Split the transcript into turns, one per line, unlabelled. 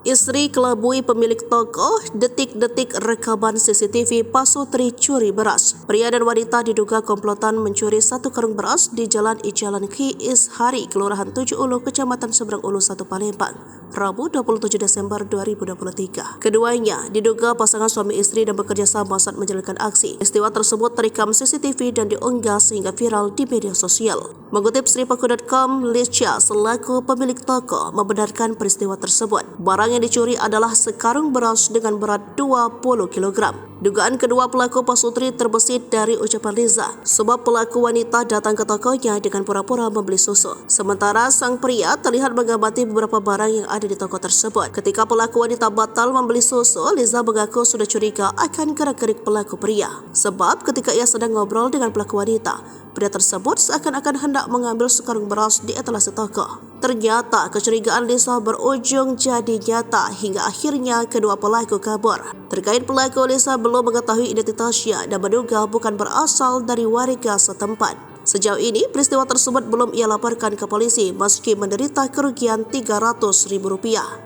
Istri kelabui pemilik toko, detik-detik rekaman CCTV Pasutri curi beras. Pria dan wanita diduga komplotan mencuri 1 karung beras di Jalan Ijalan Ki Ishari, Kelurahan 7 Ulu, Kecamatan Seberang Ulu 1 Palembang, Rabu 27 Desember 2023. Keduanya diduga pasangan suami istri dan bekerja sama saat menjalankan aksi. Peristiwa tersebut terekam CCTV dan diunggah sehingga viral di media sosial. Mengutip Sripaku.com, Lisha selaku pemilik toko membenarkan peristiwa tersebut. Barang yang dicuri adalah sekarung beras dengan berat 20 kg. Dugaan kedua pelaku Pasutri terbesit dari ucapan Liza, sebab pelaku wanita datang ke tokonya dengan pura-pura membeli susu. Sementara sang pria terlihat mengamati beberapa barang yang ada di toko tersebut. Ketika pelaku wanita batal membeli susu, Liza mengaku sudah curiga akan gerak-gerik pelaku pria. Sebab ketika ia sedang ngobrol dengan pelaku wanita, pria tersebut seakan-akan hendak mengambil sekarung beras di etalase toko. Ternyata kecurigaan Liza berujung jadi nyata hingga akhirnya kedua pelaku kabur. Terkait pelaku, Liza belum mengetahui identitasnya dan menduga bukan berasal dari warga setempat. Sejauh ini peristiwa tersebut belum ia laporkan ke polisi meski menderita kerugian Rp300.000.